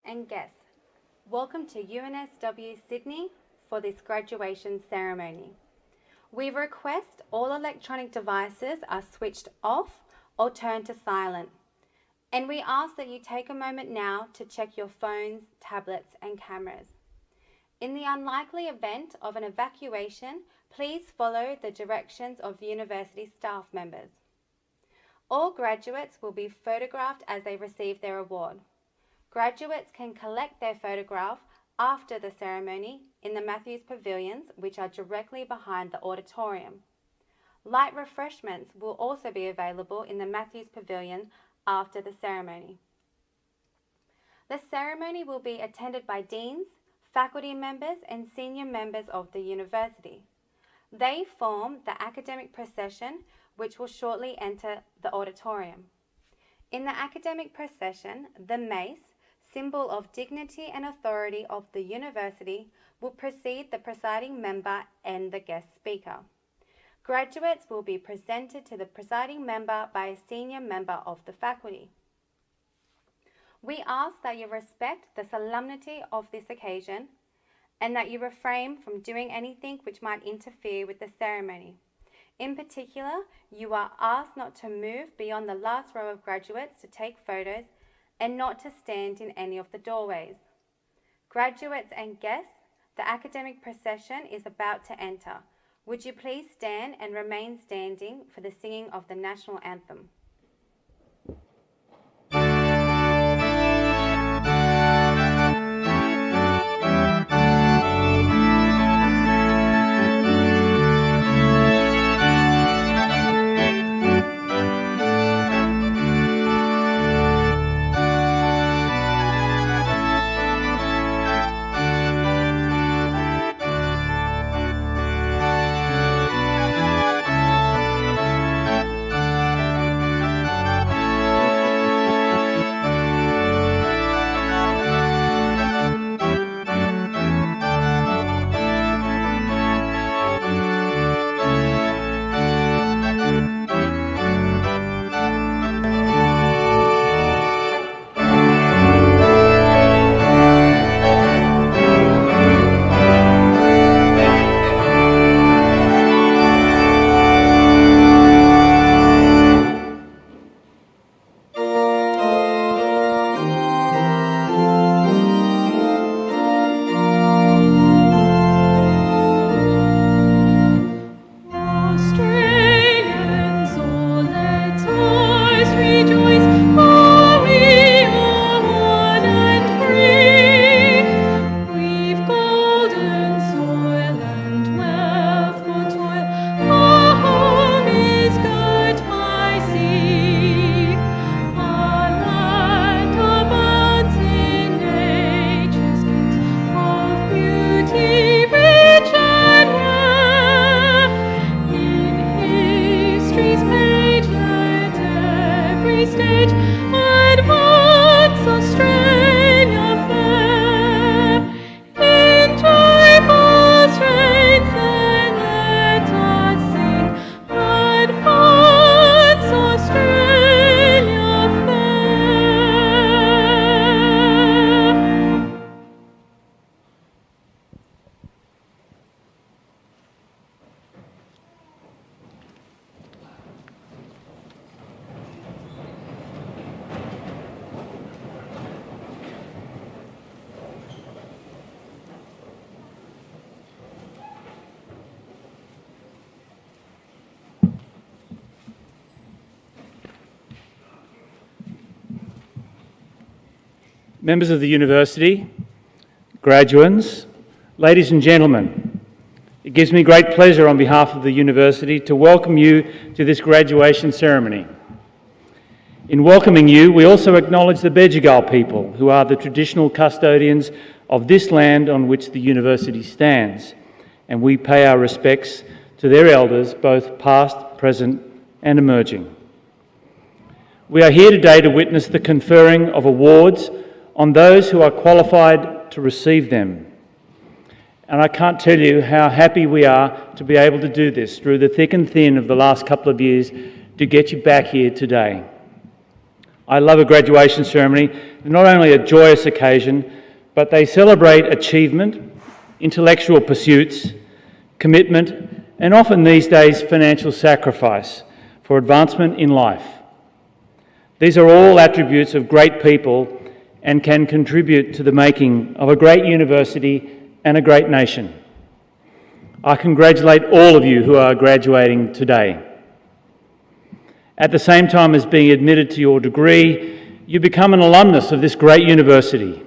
and guests, welcome to UNSW Sydney for this graduation ceremony. We request all electronic devices are switched off or turned to silent, and we ask that you take a moment now to check your phones, tablets and cameras. In the unlikely event of an evacuation, please follow the directions of university staff members. All graduates will be photographed as they receive their award. Graduates can collect their photograph after the ceremony in the Matthews pavilions, which are directly behind the auditorium. Light refreshments will also be available in the Matthews pavilion after the ceremony. The ceremony will be attended by deans, faculty members and senior members of the university. They form the academic procession, which will shortly enter the auditorium. In the academic procession, the mace, symbol of dignity and authority of the university, will precede the presiding member and the guest speaker. Graduates will be presented to the presiding member by a senior member of the faculty. We ask that you respect the solemnity of this occasion and that you refrain from doing anything which might interfere with the ceremony. In particular, you are asked not to move beyond the last row of graduates to take photos and not to stand in any of the doorways. Graduates and guests, the academic procession is about to enter. Would you please stand and remain standing for the singing of the national anthem? Members of the university, graduands, ladies and gentlemen, it gives me great pleasure on behalf of the university to welcome you to this graduation ceremony. In welcoming you, we also acknowledge the Bedegal people, who are the traditional custodians of this land on which the university stands, and we pay our respects to their elders, both past, present and emerging. We are here today to witness the conferring of awards on those who are qualified to receive them. And I can't tell you how happy we are to be able to do this through the thick and thin of the last couple of years to get you back here today. I love a graduation ceremony. They're not only a joyous occasion, but they celebrate achievement, intellectual pursuits, commitment, and often these days financial sacrifice for advancement in life. These are all attributes of great people and can contribute to the making of a great university and a great nation. I congratulate all of you who are graduating today. At the same time as being admitted to your degree, you become an alumnus of this great university.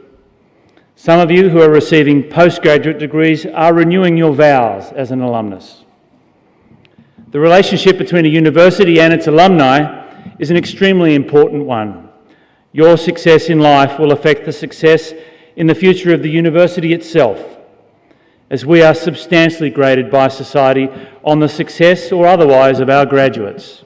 Some of you who are receiving postgraduate degrees are renewing your vows as an alumnus. The relationship between a university and its alumni is an extremely important one. Your success in life will affect the success in the future of the university itself, as we are substantially graded by society on the success or otherwise of our graduates.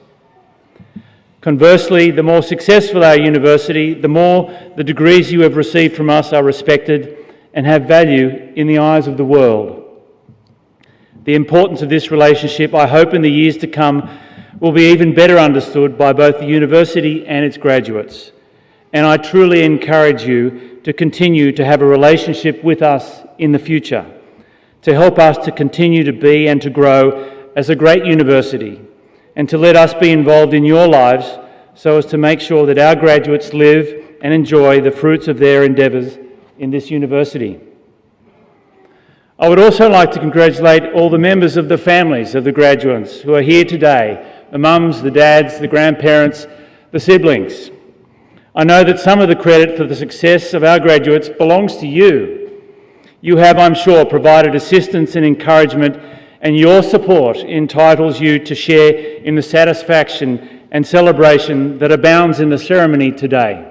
Conversely, the more successful our university, the more the degrees you have received from us are respected and have value in the eyes of the world. The importance of this relationship, I hope in the years to come, will be even better understood by both the university and its graduates. And I truly encourage you to continue to have a relationship with us in the future, to help us to continue to be and to grow as a great university, and to let us be involved in your lives so as to make sure that our graduates live and enjoy the fruits of their endeavours in this university. I would also like to congratulate all the members of the families of the graduates who are here today, the mums, the dads, the grandparents, the siblings. I know that some of the credit for the success of our graduates belongs to you. You have, I'm sure, provided assistance and encouragement, and your support entitles you to share in the satisfaction and celebration that abounds in the ceremony today.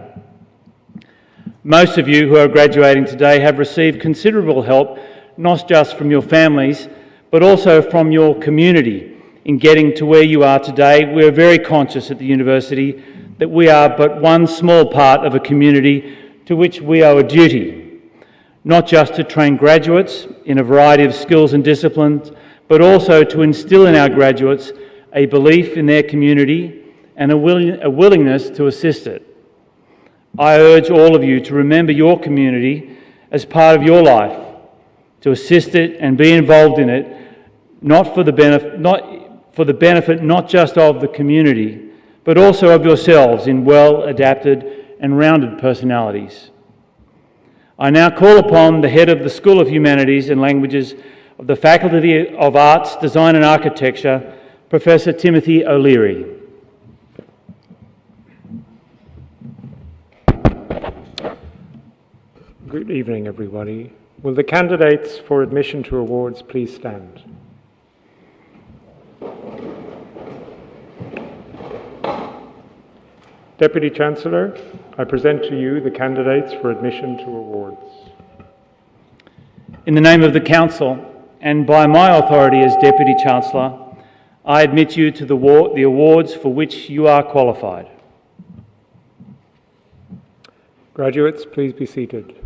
Most of you who are graduating today have received considerable help, not just from your families, but also from your community in getting to where you are today. We are very conscious at the university that we are but one small part of a community to which we owe a duty, not just to train graduates in a variety of skills and disciplines, but also to instil in our graduates a belief in their community and a willingness to assist it. I urge all of you to remember your community as part of your life, to assist it and be involved in it, not for the benefit not just of the community, but also of yourselves in well-adapted and rounded personalities. I now call upon the head of the School of Humanities and Languages of the Faculty of Arts, Design and Architecture, Professor Timothy O'Leary. Good evening, everybody. Will the candidates for admission to awards please stand? Deputy Chancellor, I present to you the candidates for admission to awards. In the name of the Council, and by my authority as Deputy Chancellor, I admit you to the awards for which you are qualified. Graduates, please be seated.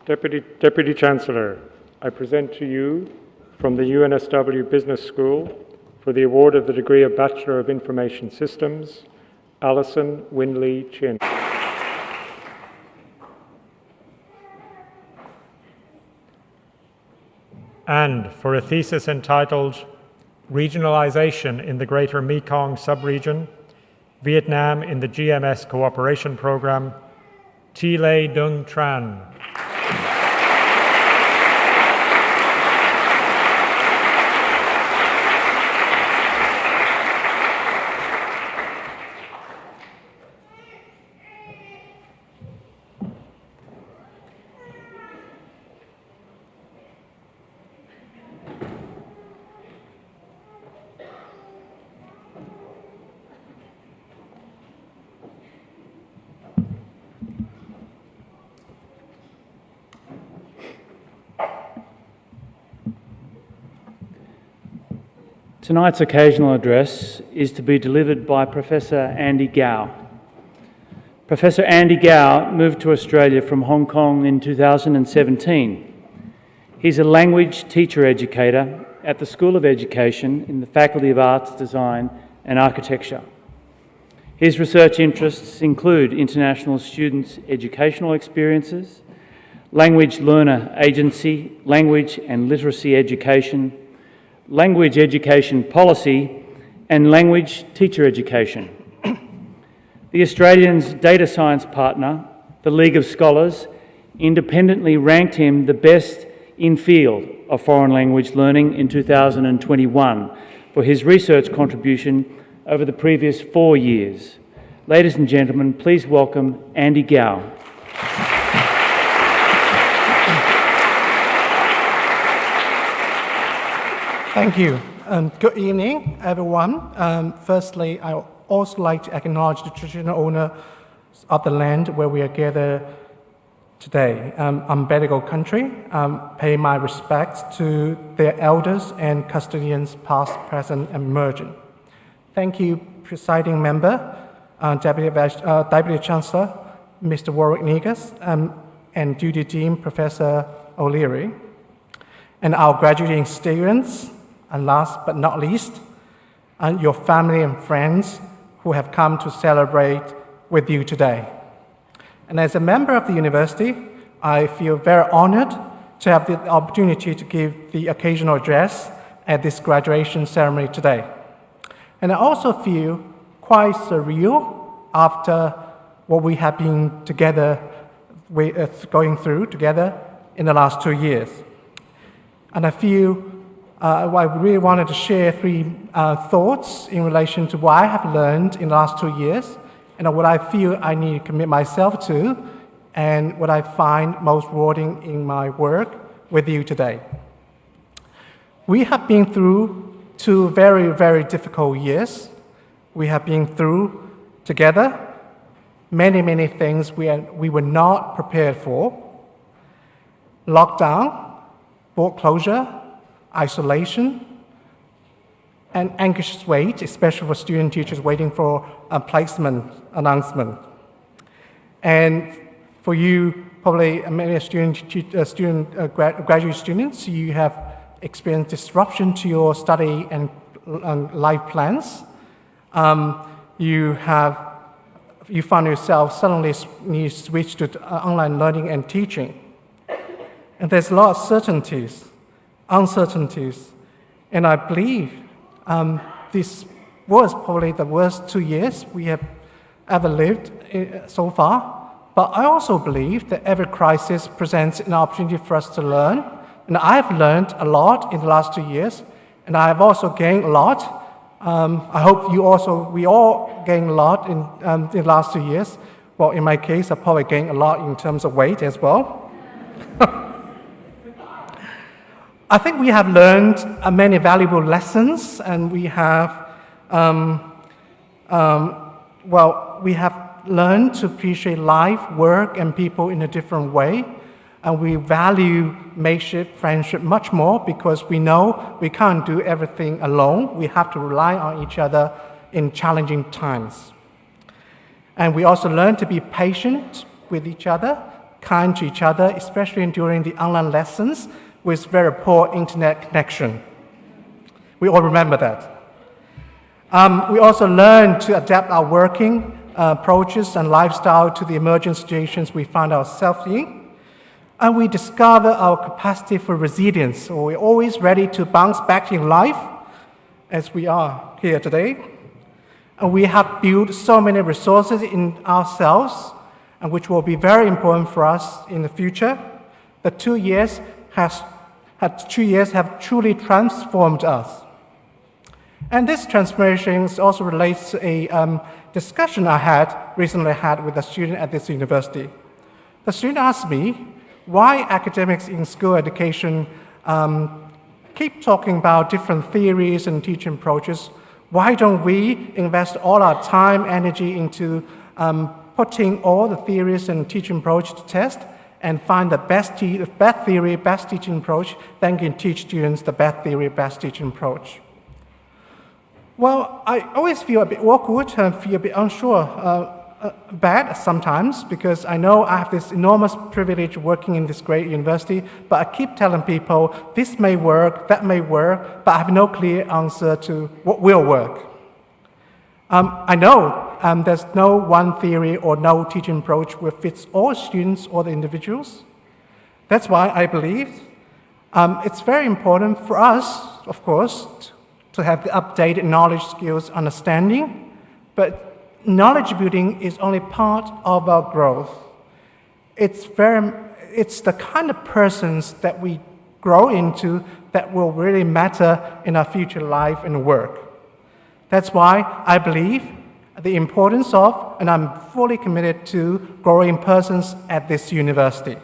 Deputy Chancellor, I present to you from the UNSW Business School for the award of the degree of Bachelor of Information Systems, Alison Winley Chin. And for a thesis entitled Regionalization in the Greater Mekong Subregion, Vietnam in the GMS Cooperation Program, Thi Lê Dung Tran. Tonight's occasional address is to be delivered by Professor Andy Gow. Professor Andy Gao moved to Australia from Hong Kong in 2017. He's a language teacher educator at the School of Education in the Faculty of Arts, Design and Architecture. His research interests include international students' educational experiences, language learner agency, language and literacy education, language education policy, and language teacher education. The Australian's data science partner, the League of Scholars, independently ranked him the best in field of foreign language learning in 2021 for his research contribution over the previous 4 years. Ladies and gentlemen, please welcome Andy Gao. Thank you. Good evening, everyone. Firstly, I would also like to acknowledge the traditional owner of the land where we are gathered today. Gadigal country. Pay my respects to their elders and custodians past, present, and emerging. Thank you, presiding member, Deputy Chancellor, Mr. Warwick Negus, and Duty Dean, Professor O'Leary, and our graduating students, and last but not least, and your family and friends who have come to celebrate with you today. And as a member of the university, I feel very honored to have the opportunity to give the occasional address at this graduation ceremony today. And I also feel quite surreal after what we have been together, going through together in the last 2 years. And I feel I really wanted to share 3 thoughts in relation to what I have learned in the last 2 years and what I feel I need to commit myself to and what I find most rewarding in my work with you today. We have been through 2 very, very difficult years. We have been through together many, many things we were not prepared for. Lockdown, board closure, isolation, and anxious wait, especially for student teachers waiting for a placement announcement. And for you, probably many graduate students, you have experienced disruption to your study and life plans. You find yourself suddenly need to switch to online learning and teaching. And there's a lot of uncertainties, and I believe this was probably the worst 2 years we have ever lived so far. But I also believe that every crisis presents an opportunity for us to learn, and I've learned a lot in the last 2 years, and I have also gained a lot. I hope we all gained a lot in the last 2 years. Well, in my case, I probably gained a lot in terms of weight as well. I think we have learned many valuable lessons, and we have, we have learned to appreciate life, work, and people in a different way. And we value mateship, friendship much more because we know we can't do everything alone. We have to rely on each other in challenging times. And we also learn to be patient with each other, kind to each other, especially during the online lessons with very poor internet connection. We all remember that. We also learn to adapt our working approaches and lifestyle to the emerging situations we find ourselves in. And we discover our capacity for resilience, so we're always ready to bounce back in life, as we are here today. And we have built so many resources in ourselves, and which will be very important for us in the future. The 2 years have truly transformed us. And this transformation also relates to a discussion I recently had with a student at this university. The student asked me why academics in school education keep talking about different theories and teaching approaches. Why don't we invest all our time, energy into putting all the theories and teaching approach to test and find the best theory, best teaching approach, then can teach students the best theory, best teaching approach. Well, I always feel a bit awkward and feel a bit unsure bad sometimes because I know I have this enormous privilege working in this great university, but I keep telling people this may work, that may work, but I have no clear answer to what will work. I know there's no one theory or no teaching approach which fits all students or the individuals. That's why I believe it's very important for us, of course, to have the updated knowledge, skills, understanding, but knowledge building is only part of our growth. It's the kind of persons that we grow into that will really matter in our future life and work. That's why I believe the importance of, and I'm fully committed to, growing persons at this university.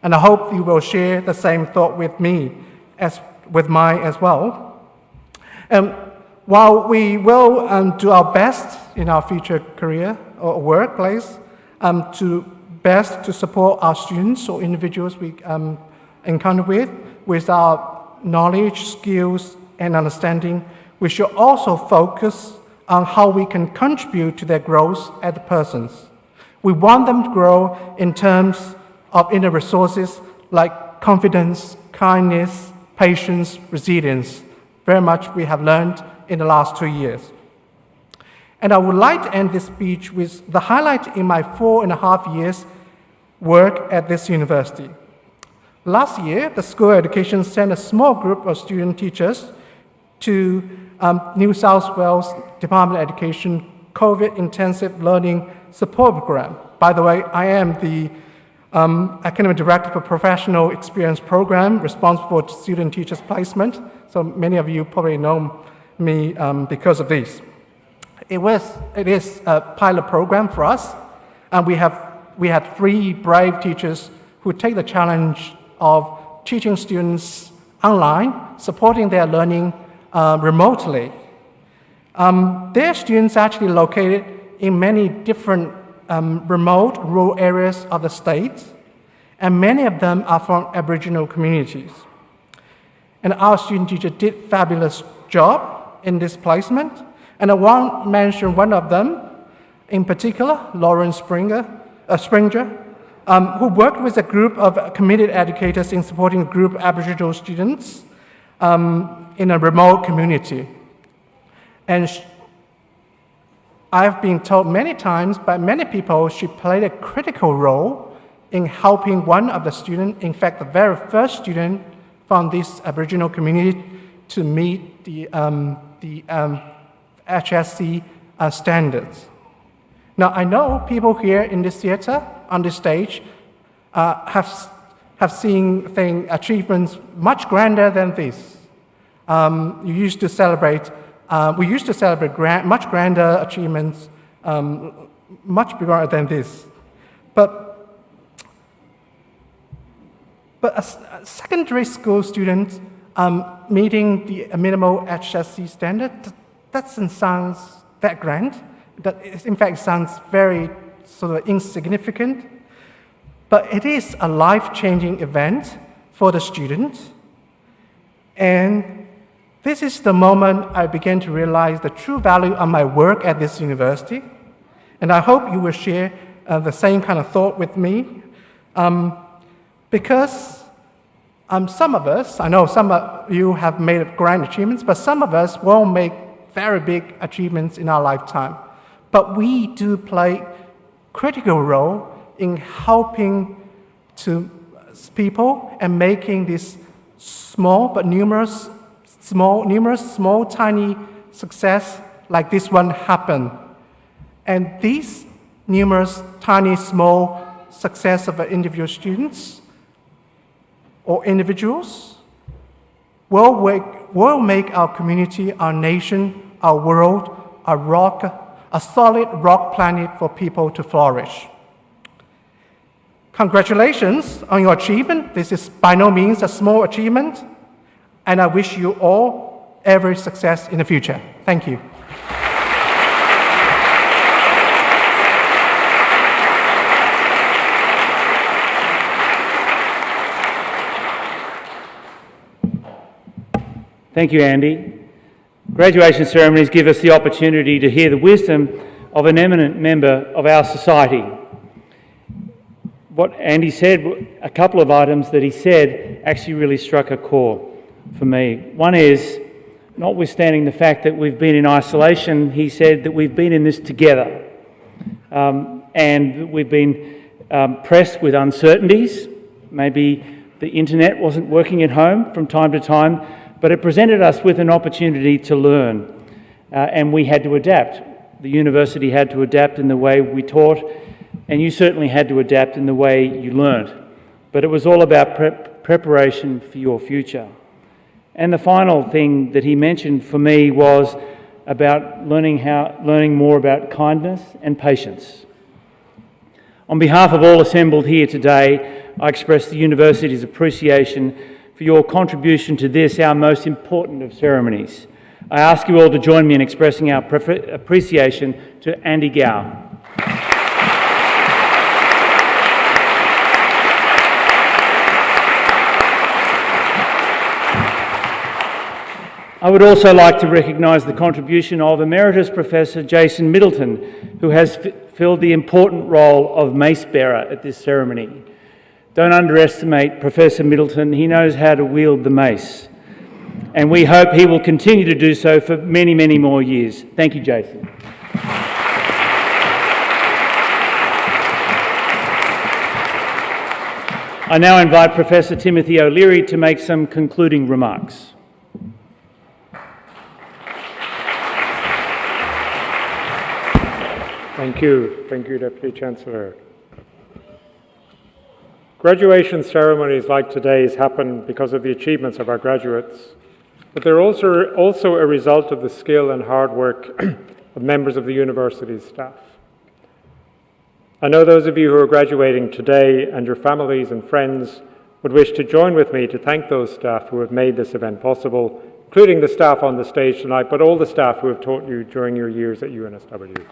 And I hope you will share the same thought with me, as with mine as well. While we will do our best in our future career or workplace to support our students or individuals we encounter with our knowledge, skills, and understanding, we should also focus on how we can contribute to their growth as persons. We want them to grow in terms of inner resources like confidence, kindness, patience, resilience. Very much we have learned in the last 2 years. And I would like to end this speech with the highlight in my 4.5 years work at this university. Last year, the School of Education sent a small group of student teachers to New South Wales Department of Education COVID Intensive Learning Support Program. By the way, I am the Academic Director for Professional Experience Program responsible for student teachers placement. So many of you probably know me because of this. It is a pilot program for us, and we had 3 brave teachers who take the challenge of teaching students online, supporting their learning remotely. Their students actually located in many different remote rural areas of the state, and many of them are from Aboriginal communities. And our student teacher did a fabulous job in this placement, and I want to mention one of them in particular, Lauren Springer, who worked with a group of committed educators in supporting a group of Aboriginal students in a remote community. And I've been told many times by many people she played a critical role in helping one of the students, in fact, the very first student from this Aboriginal community, to meet the HSC standards. Now, I know people here in this theatre, on this stage, have seen achievements much grander than this. We used to celebrate much grander achievements, much bigger than this. But a secondary school student meeting the minimal HSC standard, that doesn't sound that grand. That in fact sounds very sort of insignificant, but it is a life-changing event for the student. And this is the moment I began to realize the true value of my work at this university. And I hope you will share the same kind of thought with me. Because some of us, I know some of you have made grand achievements, but some of us won't make very big achievements in our lifetime. But we do play a critical role in helping to people and making this small but numerous, tiny success like this one happen. And these numerous, tiny, small success of individual students or individuals will make our community, our nation, our world, a solid rock planet for people to flourish. Congratulations on your achievement. This is by no means a small achievement, and I wish you all every success in the future. Thank you. Thank you, Andy. Graduation ceremonies give us the opportunity to hear the wisdom of an eminent member of our society. What Andy said, a couple of items that he said actually really struck a chord for me. One is, notwithstanding the fact that we've been in isolation, he said that we've been in this together. And we've been pressed with uncertainties. Maybe the internet wasn't working at home from time to time, but it presented us with an opportunity to learn. And we had to adapt. The university had to adapt in the way we taught, and you certainly had to adapt in the way you learned. But it was all about preparation for your future. And the final thing that he mentioned for me was about learning more about kindness and patience. On behalf of all assembled here today, I express the university's appreciation for your contribution to this, our most important of ceremonies. I ask you all to join me in expressing our appreciation to Andy Gow. I would also like to recognise the contribution of Emeritus Professor Jason Middleton, who has filled the important role of mace bearer at this ceremony. Don't underestimate Professor Middleton. He knows how to wield the mace. And we hope he will continue to do so for many, many more years. Thank you, Jason. I now invite Professor Timothy O'Leary to make some concluding remarks. Thank you, Deputy Chancellor. Graduation ceremonies like today's happen because of the achievements of our graduates, but they're also a result of the skill and hard work of members of the university's staff. I know those of you who are graduating today and your families and friends would wish to join with me to thank those staff who have made this event possible, including the staff on the stage tonight, but all the staff who have taught you during your years at UNSW.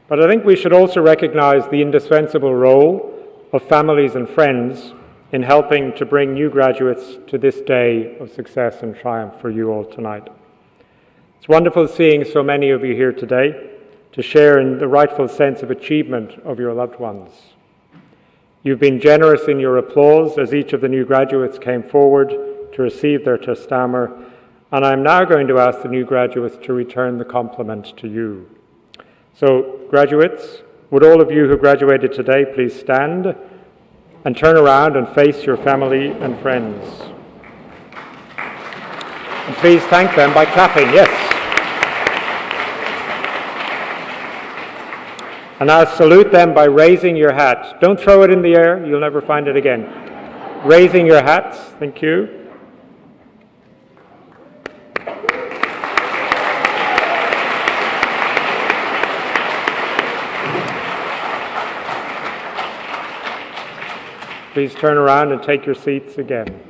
But I think we should also recognise the indispensable role of families and friends in helping to bring new graduates to this day of success and triumph for you all tonight. It's wonderful seeing so many of you here today to share in the rightful sense of achievement of your loved ones. You've been generous in your applause as each of the new graduates came forward to receive their testamer, and I'm now going to ask the new graduates to return the compliment to you. So, graduates, would all of you who graduated today please stand and turn around and face your family and friends. And please thank them by clapping, yes. And now salute them by raising your hat. Don't throw it in the air, you'll never find it again. Raising your hats, thank you. Please turn around and take your seats again.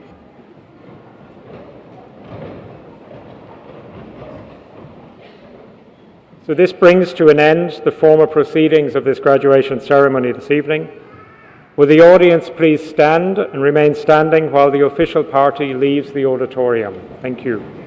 So this brings to an end the formal proceedings of this graduation ceremony this evening. Will the audience please stand and remain standing while the official party leaves the auditorium? Thank you.